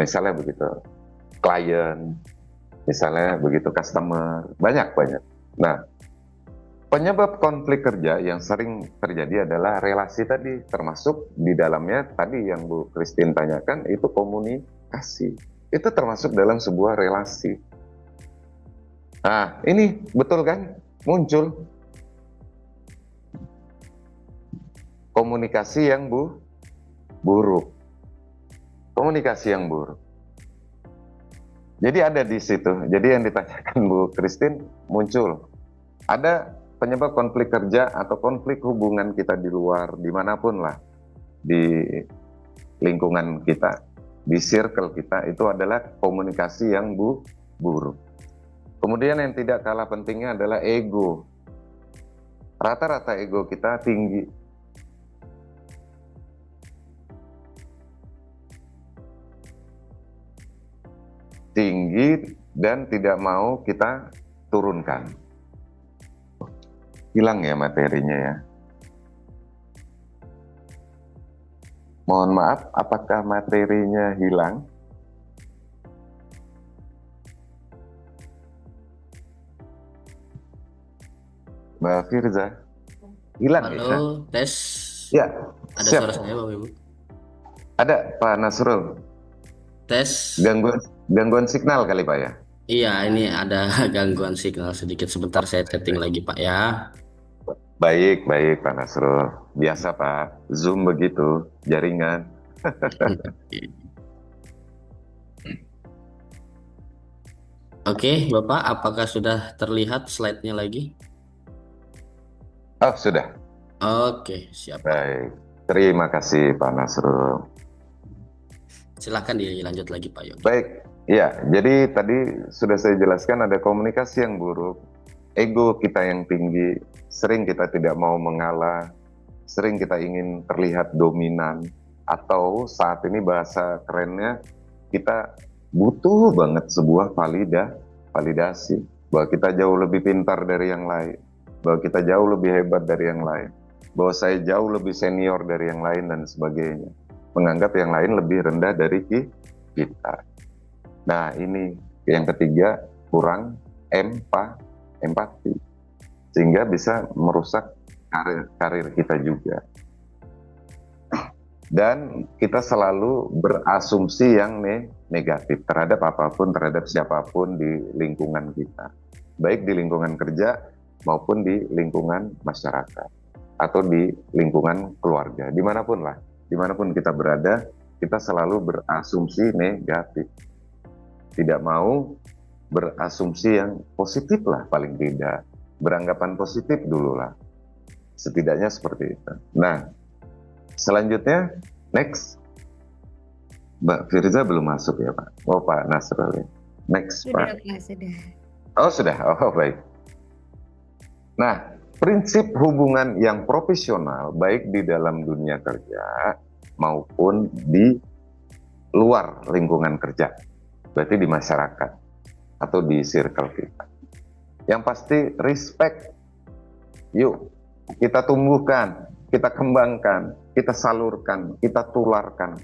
misalnya begitu, klien, misalnya begitu, customer, banyak. Nah, penyebab konflik kerja yang sering terjadi adalah relasi tadi, termasuk di dalamnya tadi yang Bu Christine tanyakan itu komunikasi. Itu termasuk dalam sebuah relasi. Nah, ini betul kan? Muncul komunikasi yang buruk. Komunikasi yang buruk. Jadi ada di situ. Jadi yang ditanyakan Bu Christine muncul. Ada penyebab konflik kerja atau konflik hubungan kita di luar, dimanapun lah, di lingkungan kita, di circle kita, itu adalah komunikasi yang buruk. Kemudian yang tidak kalah pentingnya adalah ego. Rata-rata ego kita tinggi. Tinggi dan tidak mau kita turunkan. Hilang ya materinya ya. Mohon maaf, apakah materinya hilang? Mbak Firza, hilang ya? Halo, tes. Ya, Ada siap. suara saya, Bapak Ibu. Ada Pak Nasrul. Tes. Gangguan signal kali Pak ya? Iya, ini ada gangguan signal sedikit. Sebentar saya setting lagi, Pak ya. Baik Pak Nasrul. Biasa Pak, Zoom begitu, jaringan. Oke, Bapak, apakah sudah terlihat slide-nya lagi? Oh sudah, Oke, siap, Pak. baik. Terima kasih Pak Nasrul. Silahkan dilanjut lagi, Pak Yogi. Baik, ya. Jadi tadi sudah saya jelaskan ada komunikasi yang buruk, ego kita yang tinggi, sering kita tidak mau mengalah, sering kita ingin terlihat dominan, atau saat ini bahasa kerennya kita butuh banget sebuah validasi bahwa kita jauh lebih pintar dari yang lain, bahwa kita jauh lebih hebat dari yang lain, bahwa saya jauh lebih senior dari yang lain dan sebagainya. Menganggap yang lain lebih rendah dari kita. Nah, ini yang ketiga, kurang empati, sehingga bisa merusak karir kita juga. Dan kita selalu berasumsi yang negatif terhadap apapun, terhadap siapapun di lingkungan kita, baik di lingkungan kerja maupun di lingkungan masyarakat atau di lingkungan keluarga, dimanapun kita berada, kita selalu berasumsi negatif, tidak mau berasumsi yang positif lah, paling tidak beranggapan positif dulu lah, setidaknya seperti itu. Nah, selanjutnya, next. Mbak Firza belum masuk ya Pak? Oh Pak Nasrul ya. Next Sudah, Pak. Pak, sudah. Oh sudah, oh baik. Nah, prinsip hubungan yang profesional baik di dalam dunia kerja maupun di luar lingkungan kerja, berarti di masyarakat atau di circle kita. Yang pasti respect. Yuk, kita tumbuhkan, kita kembangkan, kita salurkan, kita tularkan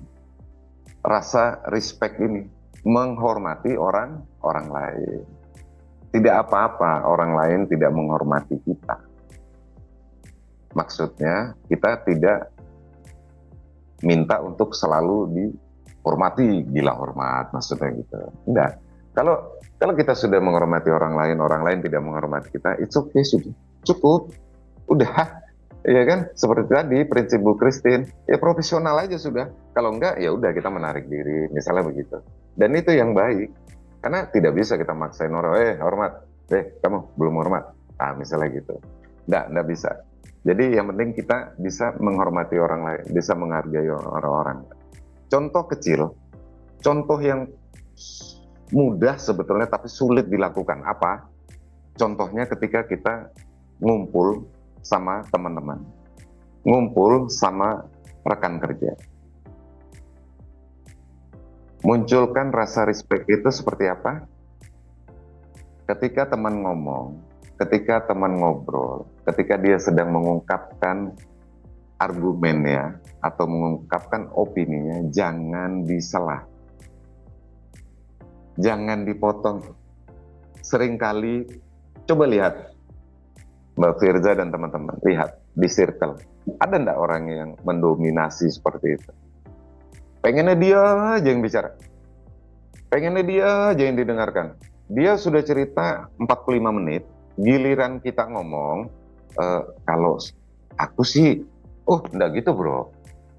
rasa respect ini, menghormati orang lain. Tidak apa-apa orang lain tidak menghormati kita. Maksudnya kita tidak minta untuk selalu dihormati, gila hormat maksudnya gitu. Enggak. Kalau kita sudah menghormati orang lain tidak menghormati kita, it's okay, sudah cukup, udah. Ya kan, seperti tadi prinsip Bu Christine, ya profesional aja sudah. Kalau enggak, ya udah kita menarik diri, misalnya begitu. Dan itu yang baik, karena tidak bisa kita maksain orang, hormat, kamu belum hormat, misalnya gitu. Enggak bisa. Jadi yang penting kita bisa menghormati orang lain, bisa menghargai orang-orang. Contoh kecil, contoh yang mudah sebetulnya tapi sulit dilakukan. Apa? Contohnya ketika kita ngumpul sama teman-teman, ngumpul sama rekan kerja. Munculkan rasa respect itu seperti apa? Ketika teman ngomong, ketika teman ngobrol, ketika dia sedang mengungkapkan argumennya atau mengungkapkan opininya, jangan disela. jangan dipotong. Seringkali, coba lihat Mbak Firza dan teman-teman, lihat di circle. Ada nggak orang yang mendominasi seperti itu? Pengennya dia aja yang bicara. Pengennya dia aja yang didengarkan. Dia sudah cerita 45 menit, giliran kita ngomong, kalau aku sih, oh enggak gitu bro.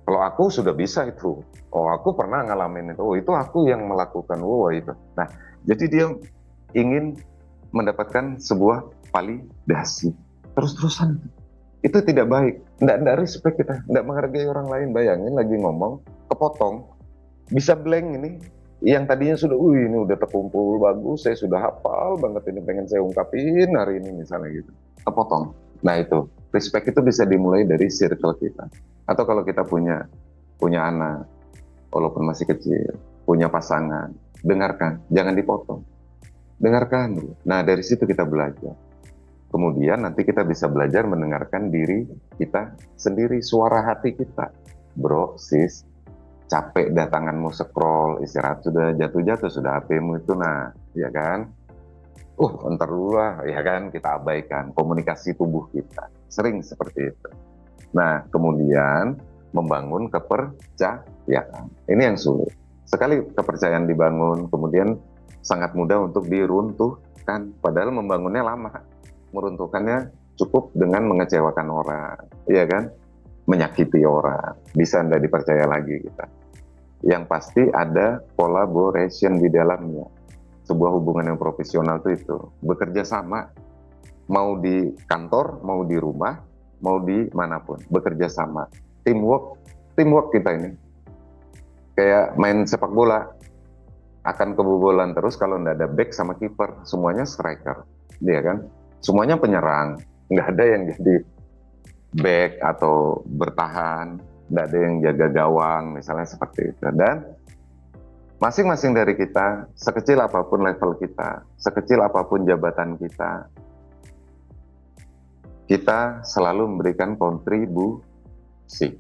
Kalau aku sudah bisa itu. Oh aku pernah ngalamin itu. Oh itu aku yang melakukan. Oh itu. Nah jadi dia ingin mendapatkan sebuah validasi. Terus-terusan. Itu tidak baik. Enggak respect kita. Enggak menghargai orang lain. Bayangin lagi ngomong, kepotong. Bisa blank ini. Yang tadinya sudah, ini udah terkumpul bagus, saya sudah hafal banget ini pengen saya ungkapin hari ini misalnya gitu. Kepotong. Nah itu, respect itu bisa dimulai dari circle kita. Atau kalau kita punya anak, walaupun masih kecil, punya pasangan, dengarkan, jangan dipotong. Dengarkan dulu. Nah dari situ kita belajar. Kemudian nanti kita bisa belajar mendengarkan diri kita sendiri, suara hati kita. Bro, sis, capek dah tanganmu scroll, istirahat sudah, jatuh-jatuh sudah HP-mu itu, nah, ya kan? Entar dulu lah, ya kan? Kita abaikan komunikasi tubuh kita. Sering seperti itu. Nah, kemudian membangun kepercayaan. Ini yang sulit. Sekali kepercayaan dibangun, kemudian sangat mudah untuk diruntuhkan. Padahal membangunnya lama. Meruntuhkannya cukup dengan mengecewakan orang, ya kan? Menyakiti orang. Bisa Anda dipercaya lagi kita. Yang pasti ada collaboration di dalamnya. Sebuah hubungan yang profesional itu bekerja sama, mau di kantor, mau di rumah, mau di manapun, bekerja sama. Teamwork kita ini kayak main sepak bola, akan kebobolan terus kalau nggak ada back sama kiper, semuanya striker, dia kan, semuanya penyerang, nggak ada yang jadi back atau bertahan, nggak ada yang jaga gawang, misalnya seperti itu. Dan masing-masing dari kita, sekecil apapun level kita, sekecil apapun jabatan kita selalu memberikan kontribusi.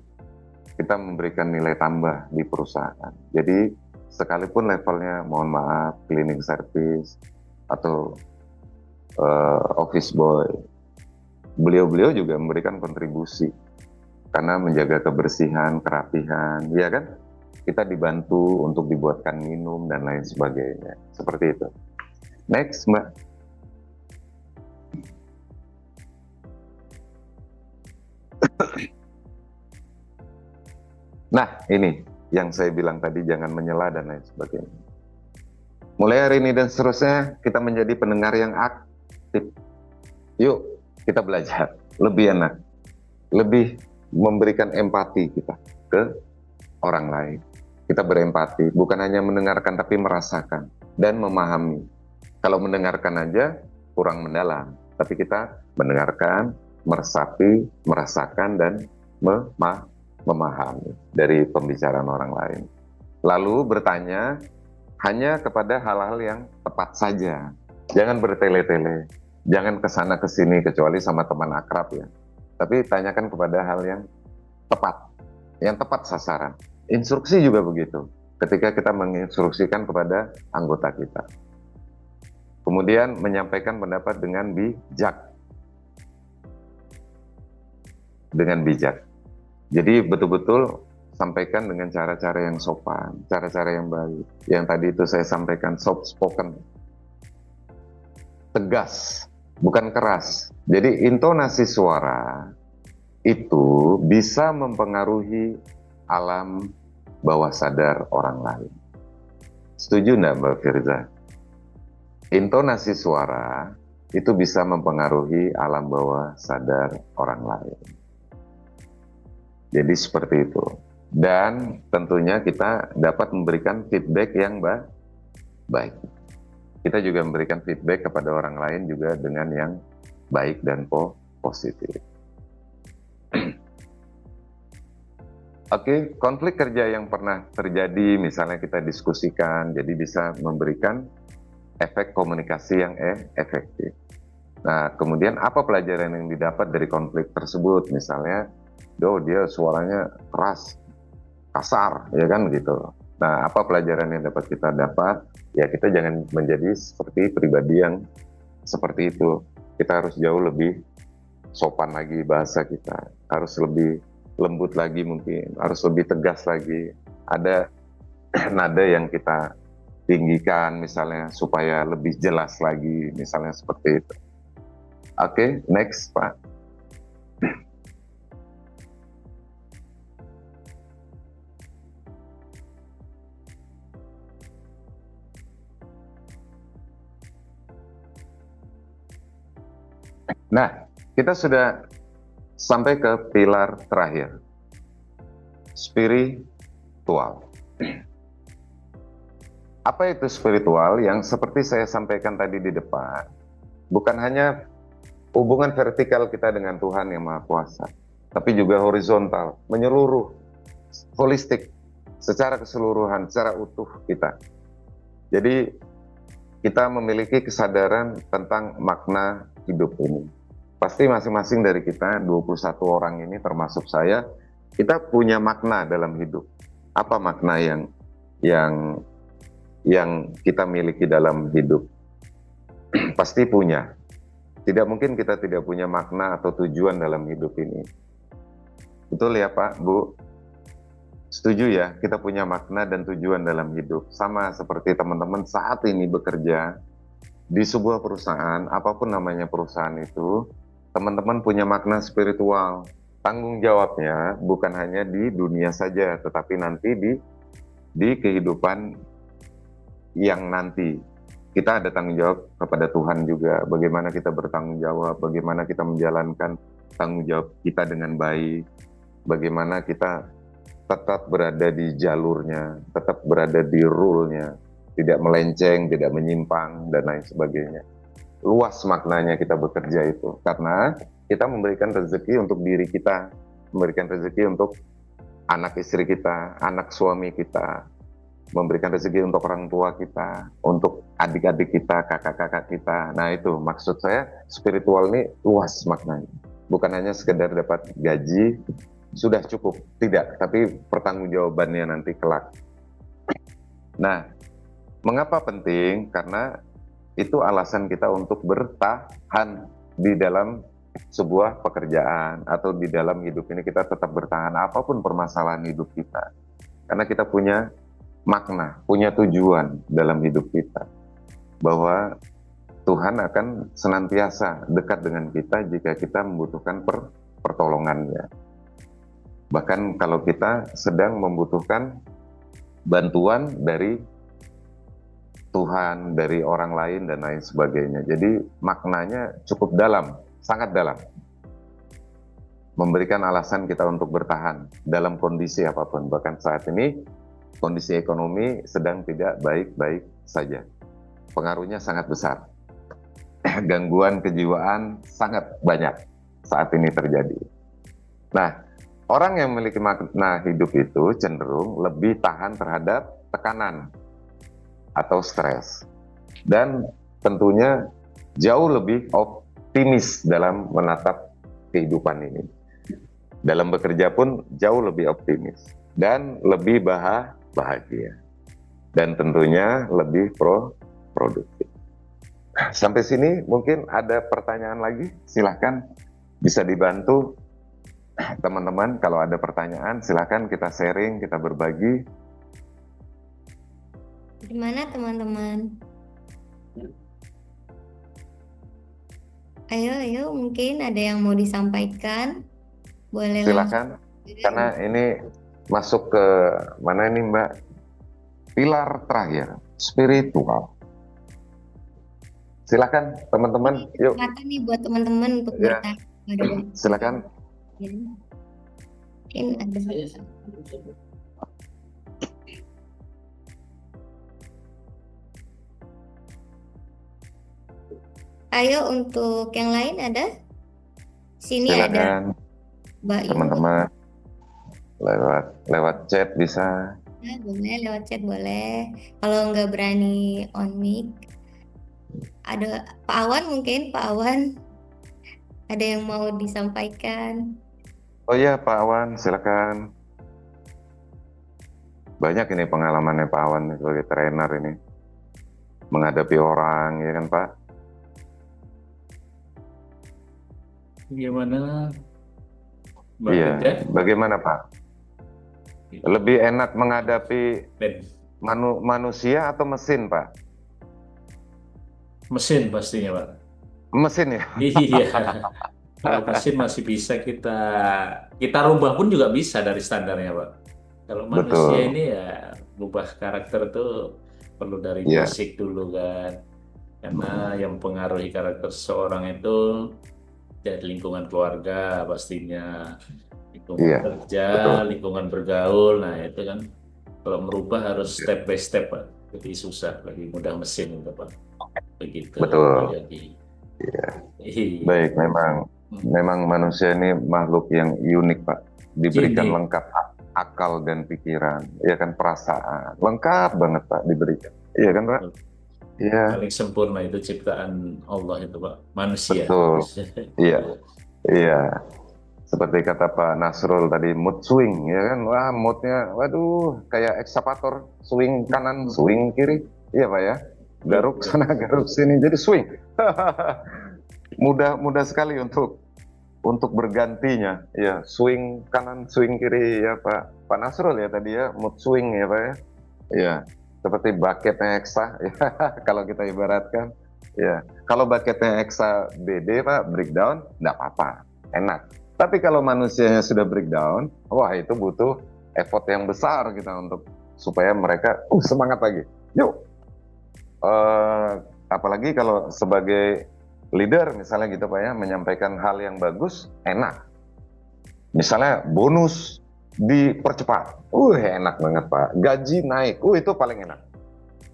Kita memberikan nilai tambah di perusahaan. Jadi, sekalipun levelnya, mohon maaf, cleaning service, atau office boy, beliau-beliau juga memberikan kontribusi. Karena menjaga kebersihan, kerapihan, ya kan? Kita dibantu untuk dibuatkan minum dan lain sebagainya. Seperti itu. Next, Mbak. Nah, ini yang saya bilang tadi, jangan menyela dan lain sebagainya. Mulai hari ini dan seterusnya, kita menjadi pendengar yang aktif. Yuk, kita belajar. Lebih enak. Lebih memberikan empati kita ke orang lain. Kita berempati, bukan hanya mendengarkan tapi merasakan dan memahami. Kalau mendengarkan aja kurang mendalam, tapi kita mendengarkan, meresapi, merasakan dan memahami dari pembicaraan orang lain. Lalu bertanya hanya kepada hal-hal yang tepat saja. Jangan bertele-tele, jangan kesana kesini kecuali sama teman akrab ya. Tapi tanyakan kepada hal yang tepat sasaran. Instruksi juga begitu, ketika kita menginstruksikan kepada anggota kita. Kemudian menyampaikan pendapat dengan bijak. Jadi betul-betul sampaikan dengan cara-cara yang sopan, cara-cara yang baik. Yang tadi itu saya sampaikan soft spoken, tegas, bukan keras. Jadi intonasi suara itu bisa mempengaruhi alam bawah sadar orang lain. Setuju nggak Mbak Firza? Intonasi suara itu bisa mempengaruhi alam bawah sadar orang lain. Jadi seperti itu. Dan tentunya kita dapat memberikan feedback yang baik. Kita juga memberikan feedback kepada orang lain juga dengan yang baik dan positif. Oke, konflik kerja yang pernah terjadi, misalnya kita diskusikan, jadi bisa memberikan efek komunikasi yang efektif. Nah, kemudian apa pelajaran yang didapat dari konflik tersebut? Misalnya, dia suaranya keras, kasar, ya kan gitu. Nah, apa pelajaran yang dapat kita dapat? ya kita jangan menjadi seperti pribadi yang seperti itu. Kita harus jauh lebih sopan lagi bahasa kita, harus lebih lembut lagi mungkin, harus lebih tegas lagi. Ada nada yang kita tinggikan misalnya supaya lebih jelas lagi, misalnya seperti itu. Oke, next Pak. Nah, kita sudah sampai ke pilar terakhir, spiritual. Apa itu spiritual? Yang seperti saya sampaikan tadi di depan, bukan hanya hubungan vertikal kita dengan Tuhan Yang Maha Kuasa, tapi juga horizontal, menyeluruh, holistik, secara keseluruhan, secara utuh kita. Jadi kita memiliki kesadaran tentang makna hidup ini. Pasti masing-masing dari kita, 21 orang ini termasuk saya, kita punya makna dalam hidup. Apa makna yang kita miliki dalam hidup? Pasti punya. Tidak mungkin kita tidak punya makna atau tujuan dalam hidup ini. Betul ya Pak, Bu? Setuju ya, kita punya makna dan tujuan dalam hidup. Sama seperti teman-teman saat ini bekerja di sebuah perusahaan, apapun namanya perusahaan itu, teman-teman punya makna spiritual. Tanggung jawabnya bukan hanya di dunia saja, tetapi nanti di kehidupan yang nanti. Kita ada tanggung jawab kepada Tuhan juga, bagaimana kita bertanggung jawab, bagaimana kita menjalankan tanggung jawab kita dengan baik, bagaimana kita tetap berada di jalurnya, tetap berada di rule-nya, tidak melenceng, tidak menyimpang, dan lain sebagainya. Luas maknanya kita bekerja itu, karena kita memberikan rezeki untuk diri kita, memberikan rezeki untuk anak istri kita, anak suami kita, memberikan rezeki untuk orang tua kita, untuk adik-adik kita, kakak-kakak kita. Nah itu maksud saya, spiritual ini luas maknanya. Bukan hanya sekedar dapat gaji, sudah cukup. Tidak, tapi pertanggungjawabannya nanti kelak. Nah, mengapa penting? Karena itu alasan kita untuk bertahan di dalam sebuah pekerjaan atau di dalam hidup ini, kita tetap bertahan apapun permasalahan hidup kita. Karena kita punya makna, punya tujuan dalam hidup kita, bahwa Tuhan akan senantiasa dekat dengan kita jika kita membutuhkan pertolongannya. Bahkan kalau kita sedang membutuhkan bantuan dari Tuhan, dari orang lain, dan lain sebagainya. Jadi maknanya cukup dalam, sangat dalam. Memberikan alasan kita untuk bertahan dalam kondisi apapun. Bahkan saat ini kondisi ekonomi sedang tidak baik-baik saja. Pengaruhnya sangat besar. Gangguan kejiwaan sangat banyak saat ini terjadi. Nah, orang yang memiliki makna hidup itu cenderung lebih tahan terhadap tekanan atau stres. Dan tentunya jauh lebih optimis dalam menatap kehidupan ini. Dalam bekerja pun jauh lebih optimis. Dan lebih bahagia, dan tentunya lebih produktif. Sampai sini mungkin ada pertanyaan lagi, silahkan bisa dibantu teman-teman. Kalau ada pertanyaan silahkan kita sharing, kita berbagi. Gimana teman-teman? Ayo, mungkin ada yang mau disampaikan, boleh Silahkan, karena ini masuk ke mana ini Mbak? Pilar terakhir, spiritual. Silakan teman-teman, yuk. Kesempatan nih buat teman-teman untuk bertanya pada Bapak. Silakan. Mungkin ada. Ayo untuk yang lain ada? Sini Silakan, ada Mbak Yu. teman-teman. Lewat chat bisa. Ya, boleh lewat chat boleh. Kalau nggak berani on mic, ada Pak Awan mungkin, Pak Awan ada yang mau disampaikan. Oh iya Pak Awan, silakan. Banyak ini pengalamannya Pak Awan sebagai trainer ini. menghadapi orang, ya kan Pak? Gimana Mbak Iya, Ida? bagaimana Pak? Lebih enak menghadapi Dan manusia atau mesin Pak? mesin pastinya Pak. Mesin ya? Iya, kalau mesin masih bisa kita rubah pun juga bisa dari standarnya Pak. Kalau manusia Betul, ini ya rubah karakter tuh perlu dari ya. basic dulu kan. Karena yang mempengaruhi karakter seseorang itu dari lingkungan keluarga pastinya, lingkungan Iya, kerja, betul. lingkungan bergaul. Nah itu kan kalau merubah harus step by step Pak. Lebih susah, lebih mudah mesin itu Pak. Begitu Pak Betul. Yodi. Iya. Iya. Baik, memang manusia ini makhluk yang unik, Pak. Diberikan Ini lengkap akal dan pikiran, ya kan, perasaan. Lengkap banget, Pak, diberikan. Iya kan, Pak? Iya, paling sempurna itu ciptaan Allah itu Pak, manusia. betul. Iya, iya. Seperti kata Pak Nasrul tadi, mood swing, ya kan? Wah, moodnya, waduh, kayak ekskavator. Swing kanan, swing kiri. Iya, Pak ya? Garuk sana, garuk sini. Jadi swing. Mudah sekali untuk bergantinya, ya, swing kanan swing kiri, ya Pak Nasrul ya tadi ya, mood swing ya Pak ya, ya, seperti bucketnya Eksa ya, kalau kita ibaratkan, ya, kalau bucketnya Eksa BD Pak, breakdown nggak apa-apa, enak, tapi kalau manusianya sudah breakdown, wah itu butuh effort yang besar kita untuk supaya mereka semangat lagi, yuk. Apalagi kalau sebagai leader misalnya gitu Pak ya, menyampaikan hal yang bagus, enak. Misalnya bonus dipercepat, enak banget Pak. Gaji naik, itu paling enak.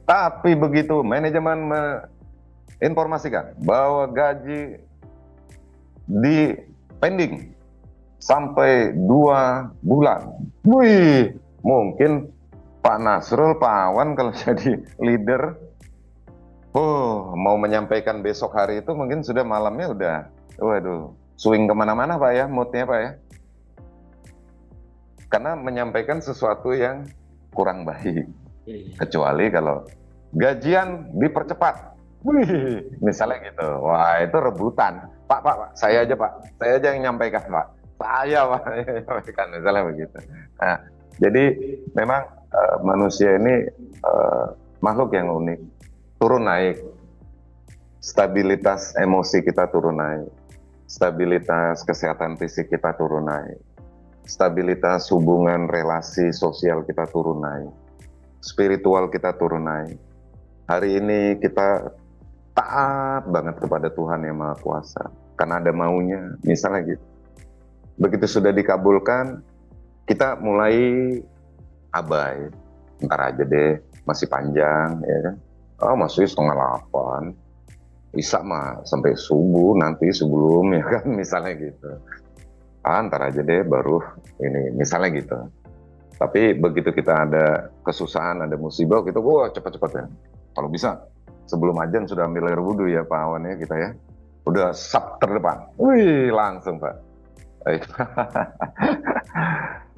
Tapi begitu manajemen menginformasikan bahwa gaji di pending sampai 2 bulan, mungkin Pak Nasrul, Pak Awan kalau jadi leader, mau menyampaikan besok hari itu mungkin sudah malamnya udah, waduh, swing kemana-mana Pak ya, moodnya Pak ya. Karena menyampaikan sesuatu yang kurang baik. Kecuali kalau gajian dipercepat, misalnya gitu, wah itu rebutan. Pak, saya aja Pak, saya aja yang nyampaikan Pak. Saya Pak yang nyampaikan, misalnya begitu. Nah, jadi memang manusia ini makhluk yang unik. Turun naik, stabilitas emosi kita turun naik, stabilitas kesehatan fisik kita turun naik, stabilitas hubungan relasi sosial kita turun naik, spiritual kita turun naik. Hari ini kita taat banget kepada Tuhan Yang Maha Kuasa, karena ada maunya, misalnya gitu. Begitu sudah dikabulkan, kita mulai abai, ntar aja deh, masih panjang, ya kan? Masih 7:30, Isya mah sampai subuh nanti sebelum, ya kan, misalnya gitu. Ntar aja deh baru ini, misalnya gitu. Tapi begitu kita ada kesusahan, ada musibah, kita cepet-cepet ya. Kalau bisa sebelum ajan sudah ambil air wudhu ya Pak Awan ya, kita ya. Udah sap terdepan, langsung Pak.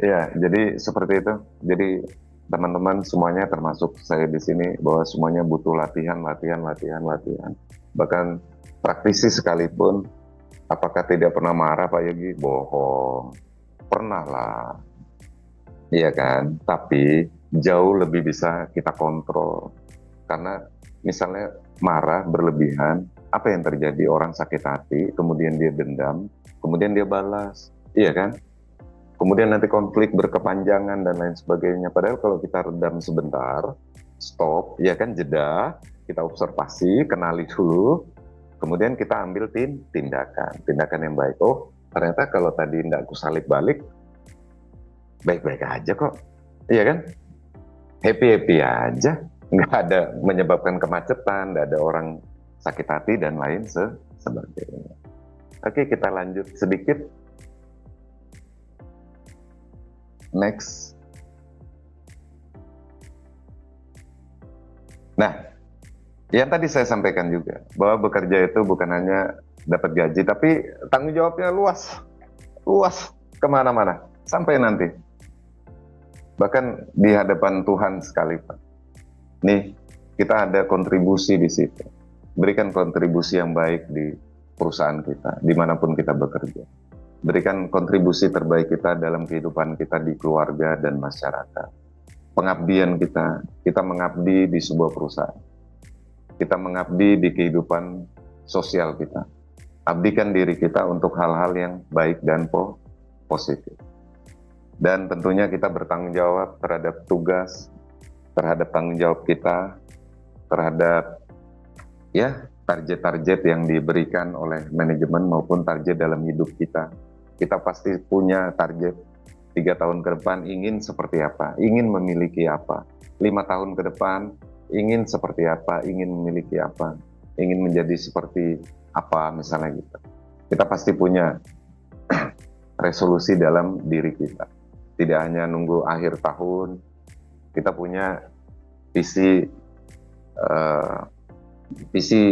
Ya, jadi seperti itu. Jadi teman-teman semuanya termasuk saya di sini bahwa semuanya butuh latihan. Bahkan praktisi sekalipun, apakah tidak pernah marah Pak Yogi? Bohong. Pernah lah. Iya kan? Tapi jauh lebih bisa kita kontrol. Karena misalnya marah berlebihan, apa yang terjadi? Orang sakit hati, kemudian dia dendam, kemudian dia balas. Iya kan? Kemudian nanti konflik berkepanjangan dan lain sebagainya. Padahal kalau kita redam sebentar, stop, ya kan, jeda, kita observasi, kenali dulu, kemudian kita ambil tindakan yang baik. Oh, ternyata kalau tadi tidak aku salib balik, baik-baik aja kok, iya kan? Happy-happy aja, nggak ada menyebabkan kemacetan, nggak ada orang sakit hati dan lain sebagainya. Oke, kita lanjut sedikit. Next. Nah, yang tadi saya sampaikan juga, bahwa bekerja itu bukan hanya dapat gaji, tapi tanggung jawabnya luas kemana-mana, sampai nanti. Bahkan di hadapan Tuhan sekali, Pak. Nih, kita ada kontribusi di situ. Berikan kontribusi yang baik di perusahaan kita, dimanapun kita bekerja. Berikan kontribusi terbaik kita dalam kehidupan kita di keluarga dan masyarakat. Pengabdian kita mengabdi di sebuah perusahaan. Kita mengabdi di kehidupan sosial kita. Abdikan diri kita untuk hal-hal yang baik dan positif. Dan tentunya kita bertanggung jawab terhadap tugas, terhadap tanggung jawab kita, terhadap ya target-target yang diberikan oleh manajemen maupun target dalam hidup kita. Kita pasti punya target 3 tahun ke depan ingin seperti apa, ingin memiliki apa. 5 tahun ke depan ingin seperti apa, ingin memiliki apa, ingin menjadi seperti apa misalnya gitu. Kita pasti punya resolusi dalam diri kita. Tidak hanya nunggu akhir tahun, kita punya visi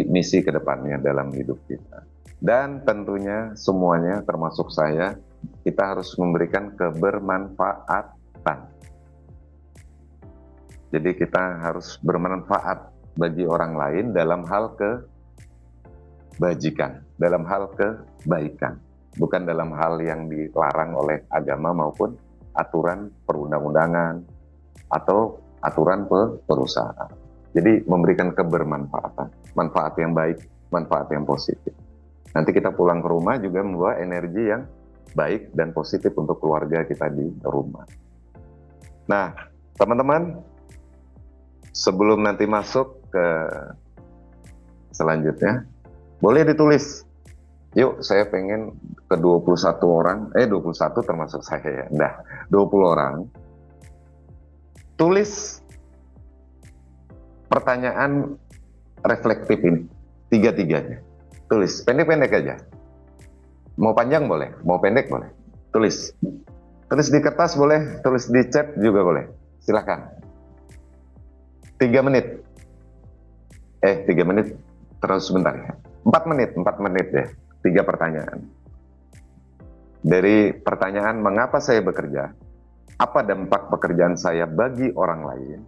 misi ke depannya dalam hidup kita. Dan tentunya semuanya termasuk saya, kita harus memberikan kebermanfaatan. Jadi kita harus bermanfaat bagi orang lain dalam hal kebajikan, dalam hal kebaikan. Bukan dalam hal yang dilarang oleh agama maupun aturan perundang-undangan atau aturan perusahaan. Jadi memberikan kebermanfaatan, manfaat yang baik, manfaat yang positif. Nanti kita pulang ke rumah juga membawa energi yang baik dan positif untuk keluarga kita di rumah. Nah, teman-teman, sebelum nanti masuk ke selanjutnya, boleh ditulis. Yuk, saya pengen ke 21 orang, 21 termasuk saya ya, 20 orang. Tulis pertanyaan reflektif ini, tiga-tiganya. Tulis, pendek-pendek aja. Mau panjang boleh, mau pendek boleh. Tulis. Tulis di kertas boleh, tulis di chat juga boleh. Silakan. 3 menit. 3 menit, terus sebentar ya. 4 menit ya. 3 pertanyaan. Dari pertanyaan, mengapa saya bekerja? Apa dampak pekerjaan saya bagi orang lain?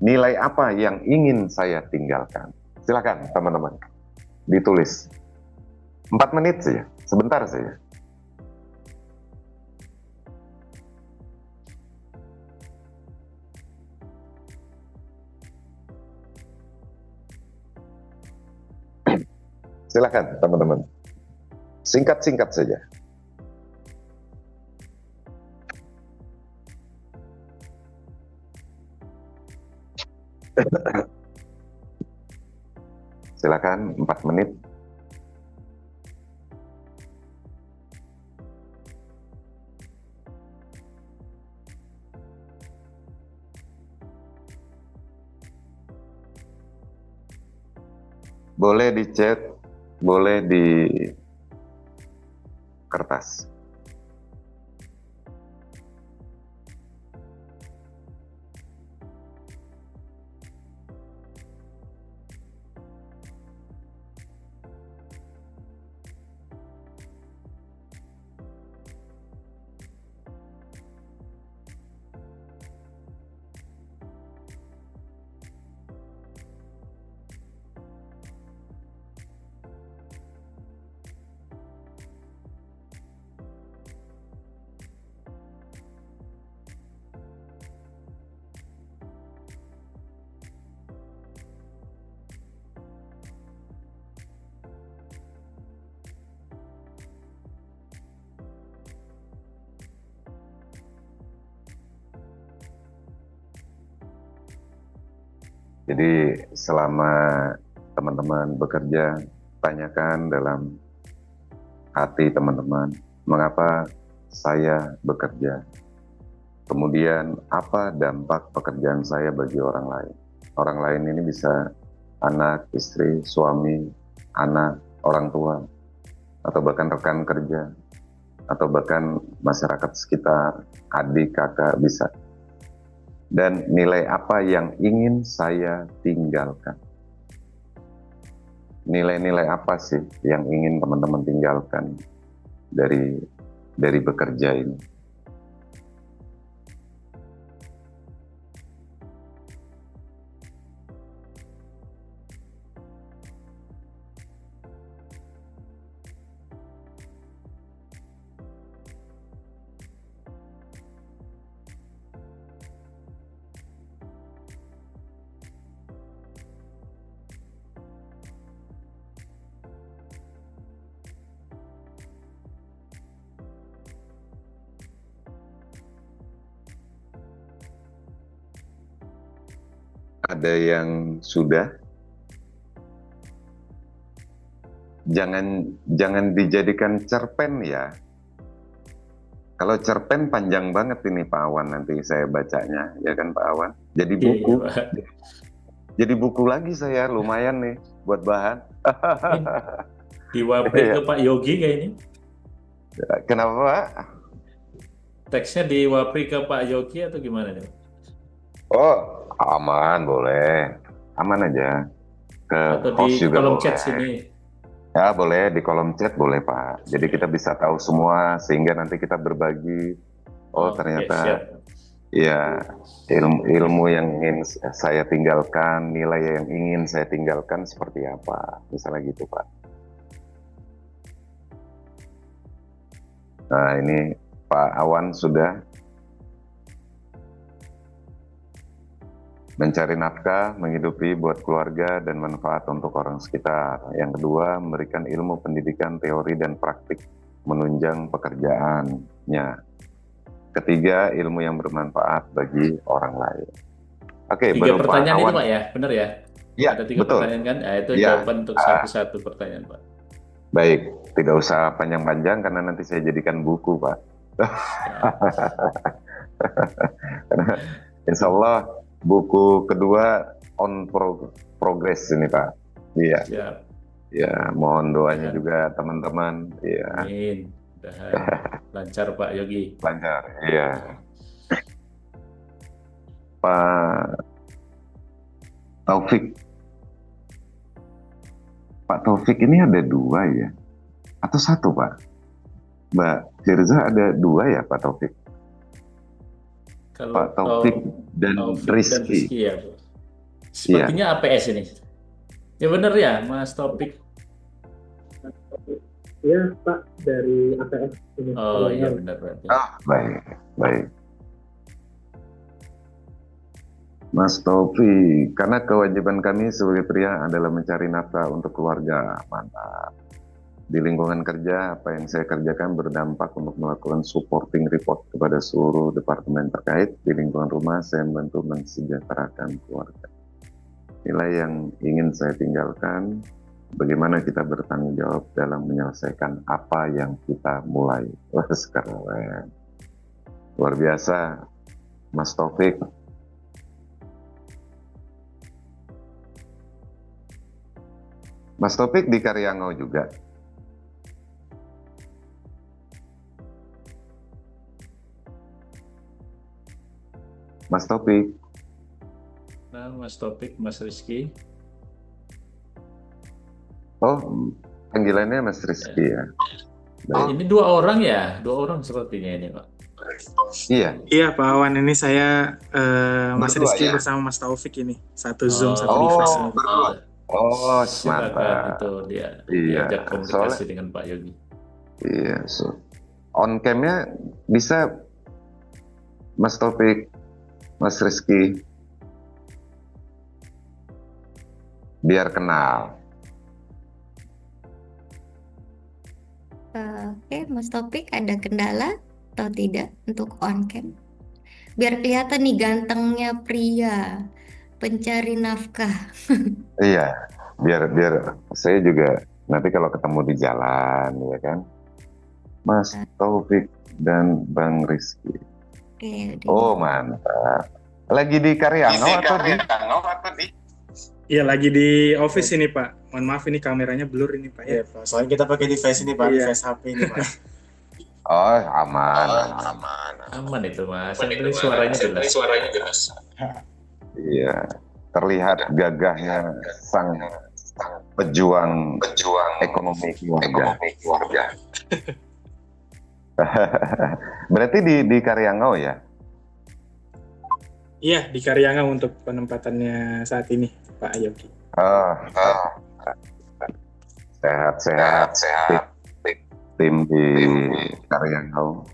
Nilai apa yang ingin saya tinggalkan? Silakan teman-teman. Ditulis. 4 menit saja, sebentar saja. Silakan teman-teman. Singkat-singkat saja. Silakan 4 menit. Boleh di chat, boleh di kertas. Jadi selama teman-teman bekerja, tanyakan dalam hati teman-teman, mengapa saya bekerja? Kemudian apa dampak pekerjaan saya bagi orang lain? Orang lain ini bisa anak, istri, suami, anak, orang tua, atau bahkan rekan kerja, atau bahkan masyarakat sekitar, adik, kakak, bisa. Dan nilai apa yang ingin saya tinggalkan? Nilai-nilai apa sih yang ingin teman-teman tinggalkan dari bekerja ini? ada yang sudah. Jangan dijadikan cerpen ya. Kalau cerpen panjang banget ini Pak Awan, nanti saya bacanya, ya kan Pak Awan? Jadi Iya, buku, Pak. jadi buku lagi saya, lumayan nih buat bahan. Ini diwapri Iya. ke Pak Yogi kayak ini. Kenapa Pak? Teksnya diwapri ke Pak Yogi atau gimana nih, Pak? Oh, aman, boleh. Aman aja. Ke Atau host di juga kolom boleh. chat sini? Ya, boleh di kolom chat boleh Pak. Jadi kita bisa tahu semua sehingga nanti kita berbagi. Oh, Oke, ternyata siap. ya ilmu yang ingin saya tinggalkan, nilai yang ingin saya tinggalkan seperti apa. Misalnya gitu Pak. Nah, ini Pak Awan sudah mencari nafkah, menghidupi buat keluarga dan manfaat untuk orang sekitar. Yang kedua, memberikan ilmu pendidikan, teori dan praktik, menunjang pekerjaannya. Ketiga, ilmu yang bermanfaat bagi orang lain. Oke, 3 baru Pak pertanyaan itu, Awan. Pak ya? Benar ya? Ya, Ada 3 betul. pertanyaan kan? Itu Ya. jawaban untuk satu-satu pertanyaan, Pak. Baik, tidak usah panjang-panjang karena nanti saya jadikan buku, Pak. Ya. Karena insya Allah buku kedua on progress ini Pak. Iya, Siap. ya mohon doanya Ya. juga teman-teman. Iya, Amin. Mudahan lancar Pak Yogi. lancar. Iya, Pak Taufik. Pak Taufik ini ada 2 ya? Atau 1 Pak? Mbak Firza ada 2 ya Pak Taufik? Kalau Pak Taufik dan Taufik dan Rizky. Rizky ya, Pak. Sepertinya APS ini. Ya benar ya, Mas Taufik. Ya Pak, dari APS ini. Oh iya benar berarti. Baik, baik. Mas Taufik, karena kewajiban kami sebagai pria adalah mencari nafkah untuk keluarga. Mantap. Di lingkungan kerja, apa yang saya kerjakan berdampak untuk melakukan supporting report kepada seluruh departemen terkait. Di lingkungan rumah, saya membantu mensejahterakan keluarga. Nilai yang ingin saya tinggalkan, bagaimana kita bertanggung jawab dalam menyelesaikan apa yang kita mulai. Wah, keren. Luar biasa, Mas Taufik. Mas Taufik di Karyangau juga. Mas Taufik. Nah, Mas Taufik, Mas Rizky. Oh, panggilannya Mas Rizky ya. Baik. Ini 2 orang ya? 2 orang sepertinya ini, Pak. Iya. Iya Pak Awan, ini saya Mas Berdua, Rizky ya? bersama Mas Taufik ini. Satu Zoom, satu Oh. device ini. Berdua. Oh, Silakan mantap. itu dia Iya, diajak komunikasi dengan Pak Yogi. Iya, on cam-nya bisa Mas Taufik, Mas Rizky, biar kenal. Oke, Mas Topik ada kendala atau tidak untuk on cam? Biar kelihatan nih gantengnya pria pencari nafkah. Iya, biar saya juga nanti kalau ketemu di jalan, ya kan, Mas Taufik dan Bang Rizky. Oke, Oh, mantap. Lagi di Karyangau atau di? Iya, lagi di office ini Pak. Mohon maaf ini kameranya blur ini Pak ya. Iya, Pak. Soalnya kita pakai device ini, Pak. Iya. Device HP ini, Pak. Oh, aman. Aman itu, Mas. Yang penting suaranya jelas. Iya, terlihat gagahnya sang pejuang ekonomi keluarga. Berarti di Karyangau ya? Iya, di Karyangau untuk penempatannya saat ini Pak Yogi. Sehat. Tim di Karyangau.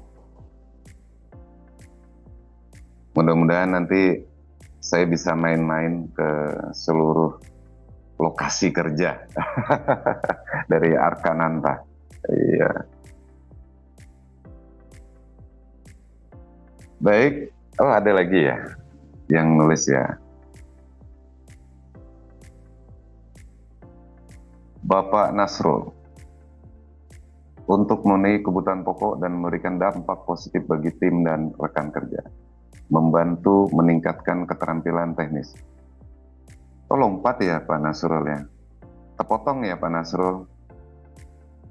Mudah-mudahan nanti saya bisa main-main ke seluruh lokasi kerja dari Arkananta. Iya. Baik. Oh, ada lagi ya yang nulis ya. Bapak Nasrul, untuk memenuhi kebutuhan pokok dan memberikan dampak positif bagi tim dan rekan kerja, membantu meningkatkan keterampilan teknis. Tolong 4 ya Pak Nasrul ya. Terpotong ya Pak Nasrul.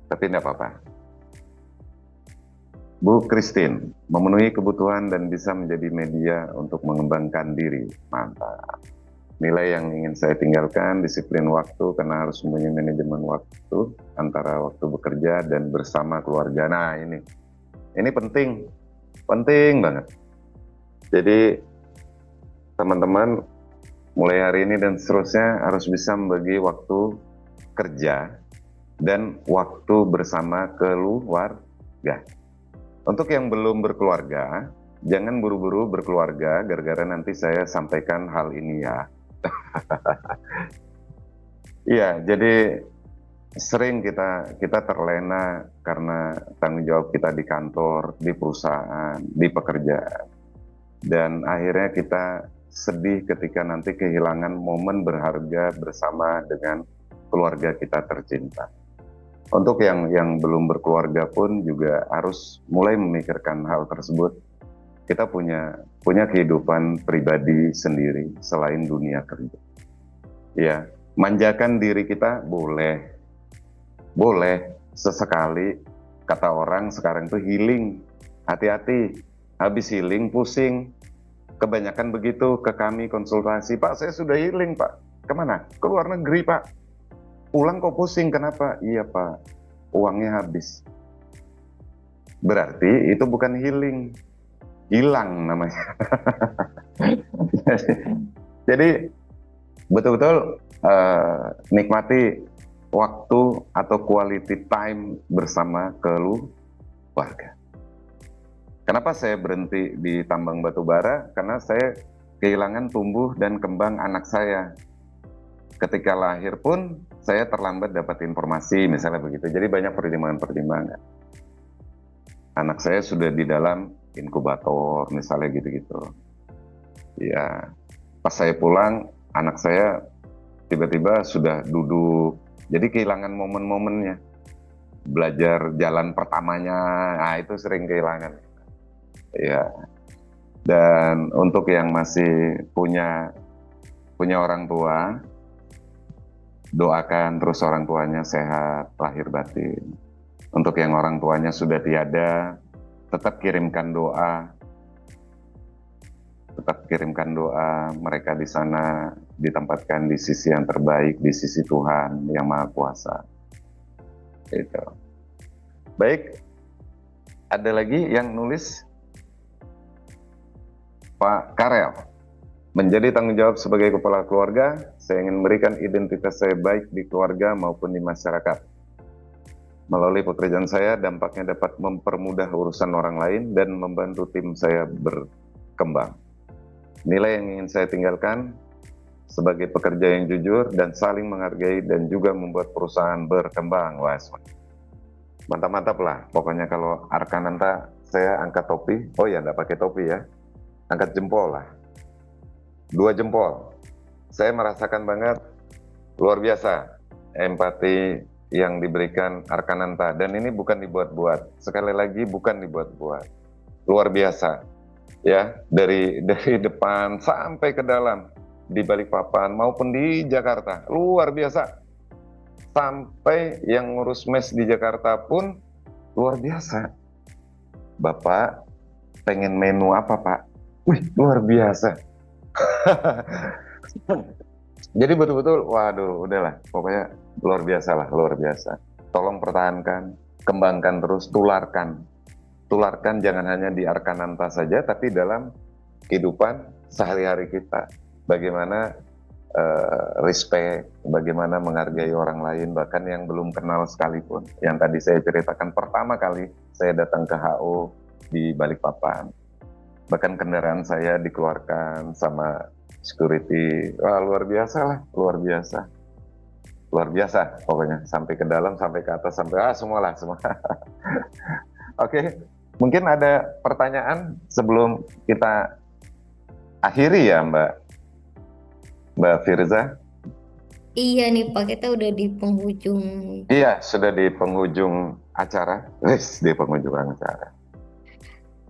Tapi tidak apa-apa. Bu Christine, memenuhi kebutuhan dan bisa menjadi media untuk mengembangkan diri. Mantap. Nilai yang ingin saya tinggalkan, disiplin waktu karena harus mempunyai manajemen waktu antara waktu bekerja dan bersama keluarga. Nah ini penting banget. Jadi teman-teman mulai hari ini dan seterusnya harus bisa membagi waktu kerja dan waktu bersama keluarga. Untuk yang belum berkeluarga, jangan buru-buru berkeluarga gara-gara nanti saya sampaikan hal ini ya. Iya, jadi sering kita terlena karena tanggung jawab kita di kantor, di perusahaan, di pekerjaan. Dan akhirnya kita sedih ketika nanti kehilangan momen berharga bersama dengan keluarga kita tercinta. Untuk yang belum berkeluarga pun juga harus mulai memikirkan hal tersebut. Kita punya kehidupan pribadi sendiri selain dunia kerja. Ya, manjakan diri kita boleh sesekali. Kata orang sekarang itu healing. Hati-hati, habis healing pusing. Kebanyakan begitu ke kami konsultasi, Pak saya sudah healing Pak. Kemana? Ke luar negeri Pak. Pulang kok pusing, kenapa? Iya Pak, uangnya habis. Berarti itu bukan healing, hilang namanya. Jadi betul-betul nikmati waktu atau quality time bersama keluarga. Kenapa saya berhenti di tambang batu bara? Karena saya kehilangan tumbuh dan kembang anak saya. Ketika lahir pun saya terlambat dapat informasi, misalnya begitu. Jadi banyak pertimbangan-pertimbangan. Anak saya sudah di dalam inkubator, misalnya gitu-gitu. Ya, pas saya pulang, anak saya tiba-tiba sudah duduk. Jadi kehilangan momen-momennya. Belajar jalan pertamanya, nah itu sering kehilangan. Ya. Dan untuk yang masih punya orang tua, doakan terus orang tuanya sehat lahir batin. Untuk yang orang tuanya sudah tiada, tetap kirimkan doa. Mereka di sana ditempatkan di sisi yang terbaik, di sisi Tuhan yang Maha Kuasa. Itu. Baik, ada lagi yang nulis? Pak Karel. Menjadi tanggung jawab sebagai kepala keluarga, saya ingin memberikan identitas saya baik di keluarga maupun di masyarakat. Melalui pekerjaan saya, dampaknya dapat mempermudah urusan orang lain dan membantu tim saya berkembang. Nilai yang ingin saya tinggalkan, sebagai pekerja yang jujur dan saling menghargai dan juga membuat perusahaan berkembang. Wah, mantap-mantap lah. Pokoknya kalau Arkananta, saya angkat topi. Oh ya, nggak pakai topi ya. Angkat jempol lah. 2 jempol. Saya merasakan banget luar biasa empati yang diberikan Arkananta, dan ini bukan dibuat-buat. Sekali lagi bukan dibuat-buat. Luar biasa. Ya, dari depan sampai ke dalam di Balikpapan maupun di Jakarta. Luar biasa. Sampai yang ngurus mes di Jakarta pun luar biasa. Bapak pengen menu apa, Pak? Wih, luar biasa. Jadi betul-betul, waduh, udahlah, pokoknya luar biasa lah, luar biasa. Tolong pertahankan, kembangkan terus, tularkan, jangan hanya di Arkananta saja, tapi dalam kehidupan sehari-hari kita. Bagaimana respect, bagaimana menghargai orang lain, bahkan yang belum kenal sekalipun. Yang tadi saya ceritakan, pertama kali saya datang ke HO di Balikpapan. Bahkan kendaraan saya dikeluarkan sama security. Wah, luar biasa lah, luar biasa. Luar biasa pokoknya, sampai ke dalam, sampai ke atas, sampai semua. Oke, mungkin ada pertanyaan sebelum kita akhiri ya Mbak Firza? Iya nih Pak, kita udah di penghujung. Iya, sudah di penghujung acara. Wes, di penghujung acara.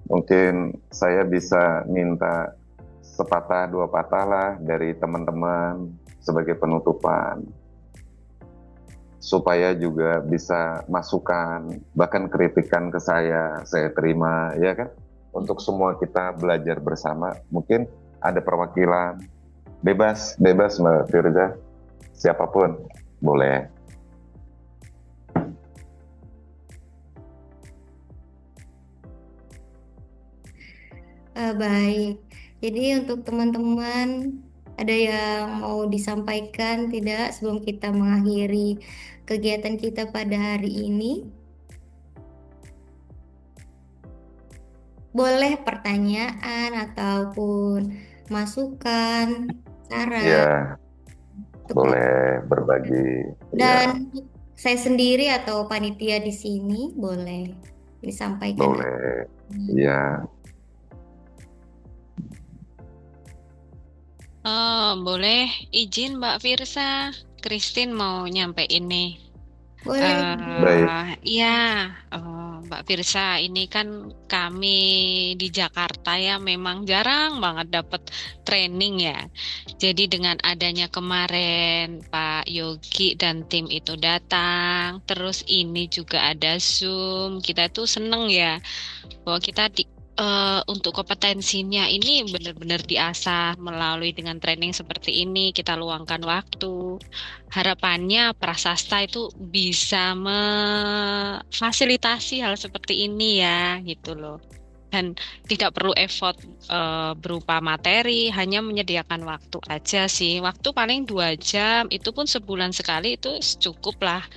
Mungkin saya bisa minta sepatah dua patah lah dari teman-teman sebagai penutupan, supaya juga bisa masukan, bahkan kritikan ke saya terima, ya kan? Untuk semua kita belajar bersama, mungkin ada perwakilan, bebas, bebas Mbak Firza, siapapun boleh. Baik. Jadi untuk teman-teman, ada yang mau disampaikan tidak sebelum kita mengakhiri kegiatan kita pada hari ini? Boleh pertanyaan ataupun masukan, saran. Ya, Untuk boleh berbagi. Ya, Dan saya sendiri atau panitia di sini boleh disampaikan. boleh. Ya, Boleh izin Mbak Firsa, Christine mau nyampe ini. Boleh. baik. Iya, Mbak Firsa, ini kan kami di Jakarta ya memang jarang banget dapat training ya. Jadi dengan adanya kemarin Pak Yogi dan tim itu datang, terus ini juga ada Zoom, kita tuh seneng ya bahwa kita untuk kompetensinya ini benar-benar diasah melalui dengan training seperti ini, kita luangkan waktu. Harapannya prasasta itu bisa memfasilitasi hal seperti ini ya, gitu loh. Dan tidak perlu effort berupa materi, hanya menyediakan waktu aja sih. Waktu paling 2 jam, itu pun sebulan sekali itu cukup lah.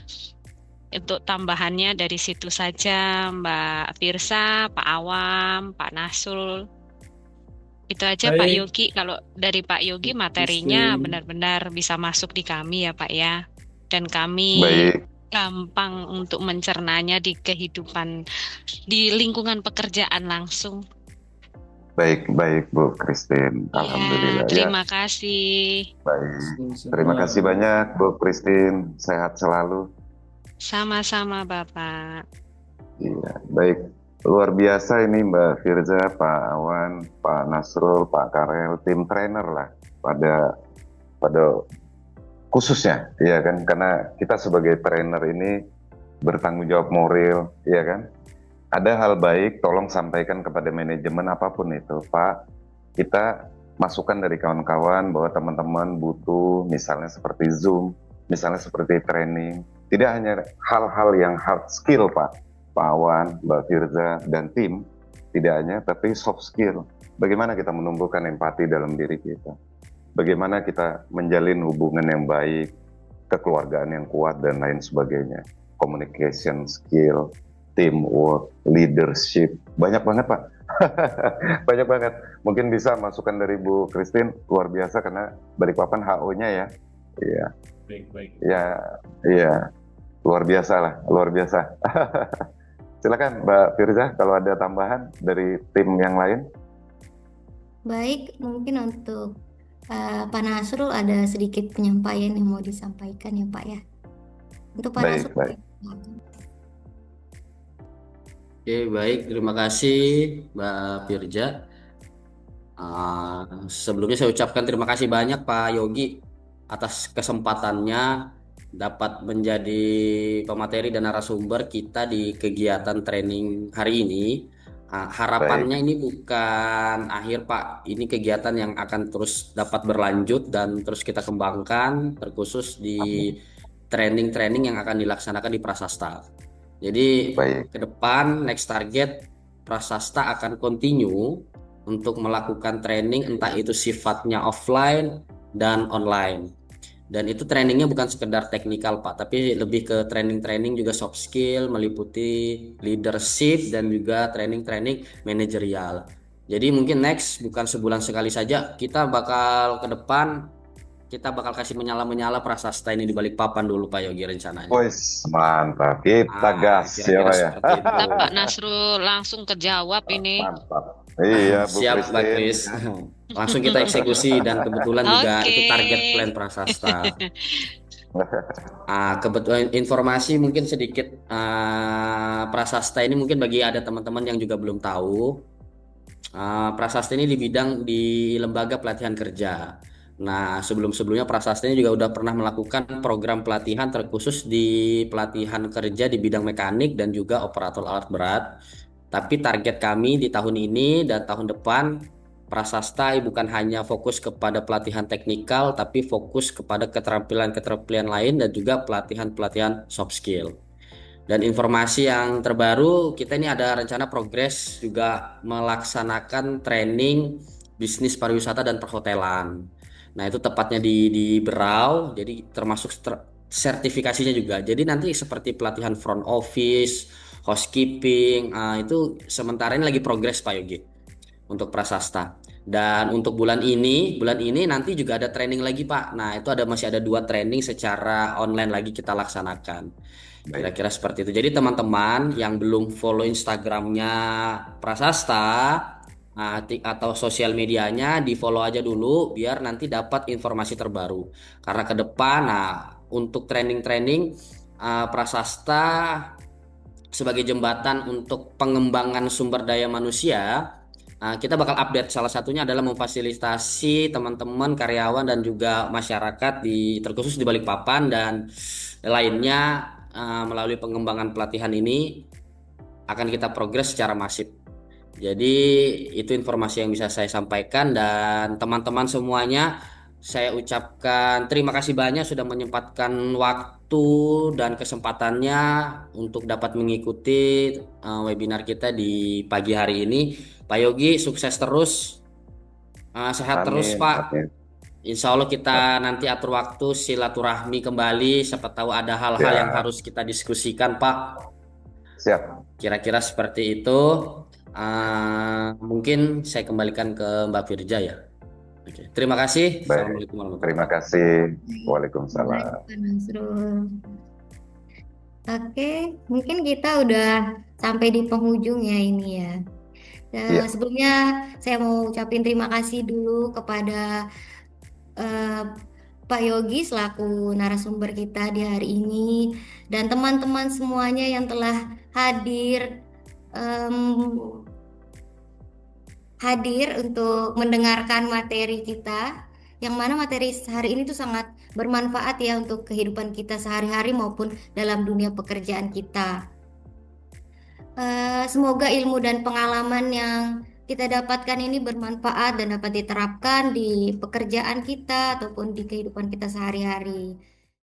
Untuk tambahannya dari situ saja, Mbak Firsa, Pak Awam, Pak Nasrul. Itu aja Pak Baik, Yogi. Kalau dari Pak Yogi Bu materinya Christine. benar-benar bisa masuk di kami ya Pak ya. Dan kami Baik, gampang untuk mencernanya di kehidupan, di lingkungan pekerjaan langsung. baik, baik Bu Christine. Ya, Alhamdulillah. Ya, terima kasih. baik. Terima kasih banyak Bu Christine. Sehat selalu. Sama-sama Bapak. Iya, baik. Luar biasa ini Mbak Firza, Pak Awan, Pak Nasrul, Pak Karel, tim trainer lah pada pada khususnya, ya kan? Karena kita sebagai trainer ini bertanggung jawab moral, ya kan? Ada hal baik, tolong sampaikan kepada manajemen apapun itu, Pak. Kita masukan dari kawan-kawan bahwa teman-teman butuh, misalnya seperti Zoom, misalnya seperti training. Tidak hanya hal-hal yang hard skill, Pak Awan, Mbak Firza, dan tim, tidak hanya, tapi soft skill. Bagaimana kita menumbuhkan empati dalam diri kita? Bagaimana kita menjalin hubungan yang baik, kekeluargaan yang kuat, dan lain sebagainya. Communication skill, teamwork, leadership, banyak banget Pak. Banyak banget. Mungkin bisa masukan dari Bu Christine, luar biasa karena Balikpapan HO-nya ya. Iya, Baik. iya, iya. Luar biasa lah, luar biasa. Silakan Mbak Firza kalau ada tambahan dari tim yang lain. Baik, mungkin untuk Pak Nasrul ada sedikit penyampaian yang mau disampaikan ya Pak ya. Untuk Pak Baik, Nasrul. baik. Oke, baik. Terima kasih Mbak Firja. Sebelumnya saya ucapkan terima kasih banyak Pak Yogi atas kesempatannya dapat menjadi pemateri dan narasumber kita di kegiatan training hari ini. Harapannya ini bukan akhir Pak, ini kegiatan yang akan terus dapat berlanjut dan terus kita kembangkan, terkhusus di training-training yang akan dilaksanakan di Prasasta. Jadi Baik. ke depan next target Prasasta akan continue untuk melakukan training, entah itu sifatnya offline dan online. Dan itu trainingnya bukan sekedar teknikal Pak, tapi lebih ke training-training juga soft skill, meliputi leadership dan juga training-training manajerial. Jadi mungkin next bukan sebulan sekali saja, kita bakal ke depan kita bakal kasih menyala-menyala Prasasta ini di Balikpapan dulu Pak Yogi rencananya. Wis, mantap. Kita gas ya, Kira-kira Pak ya. seperti itu. Mantap, Pak Nasrul langsung kejawab ini. Mantap. Iya, Bu Siap Mbak Christine. Kris. Langsung kita eksekusi dan kebetulan juga itu target Oke. plan Prasasta. Kebetulan informasi mungkin sedikit Prasasta ini mungkin bagi ada teman-teman yang juga belum tahu. Prasasta ini di lembaga pelatihan kerja. Nah, sebelumnya Prasasta ini juga udah pernah melakukan program pelatihan terkhusus di pelatihan kerja di bidang mekanik dan juga operator alat berat. Tapi target kami di tahun ini dan tahun depan, Prasasta bukan hanya fokus kepada pelatihan teknikal, tapi fokus kepada keterampilan-keterampilan lain dan juga pelatihan-pelatihan soft skill. Dan informasi yang terbaru, kita ini ada rencana progres juga melaksanakan training bisnis pariwisata dan perhotelan. Nah, itu tepatnya di Berau, jadi termasuk sertifikasinya juga. Jadi nanti seperti pelatihan front office, housekeeping, itu sementara ini lagi progres Pak Yogi untuk Prasasta. Dan untuk bulan ini nanti juga ada training lagi Pak. Nah, itu masih ada 2 training secara online lagi kita laksanakan. Kira-kira seperti itu. Jadi teman-teman yang belum follow Instagramnya Prasasta atau sosial medianya, di follow aja dulu biar nanti dapat informasi terbaru. Karena ke depan, untuk training-training Prasasta sebagai jembatan untuk pengembangan sumber daya manusia, kita bakal update. Salah satunya adalah memfasilitasi teman-teman karyawan dan juga masyarakat terkhusus di Balikpapan dan lainnya. Melalui pengembangan pelatihan ini akan kita progres secara masif. Jadi itu informasi yang bisa saya sampaikan, dan teman-teman semuanya saya ucapkan terima kasih banyak sudah menyempatkan waktu dan kesempatannya untuk dapat mengikuti webinar kita di pagi hari ini. Pak Yogi, sukses terus, sehat terus Amin. Pak. Amin. Insya Allah kita nanti atur waktu silaturahmi kembali. Siapa tahu ada hal-hal yang harus kita diskusikan, Pak. Siap. Kira-kira seperti itu. Mungkin saya kembalikan ke Mbak Firja ya. Oke. Terima kasih. Baik. Assalamualaikum warahmatullahi Terima kasih. Waalaikumsalam. Pak Nasrul. Oke, mungkin kita udah sampai di penghujung ya ini ya. Iya. Sebelumnya saya mau ucapin terima kasih dulu kepada Pak Yogi selaku narasumber kita di hari ini, dan teman-teman semuanya yang telah hadir untuk mendengarkan materi kita, yang mana materi hari ini tuh sangat bermanfaat ya untuk kehidupan kita sehari-hari maupun dalam dunia pekerjaan kita. Semoga ilmu dan pengalaman yang kita dapatkan ini bermanfaat dan dapat diterapkan di pekerjaan kita ataupun di kehidupan kita sehari-hari.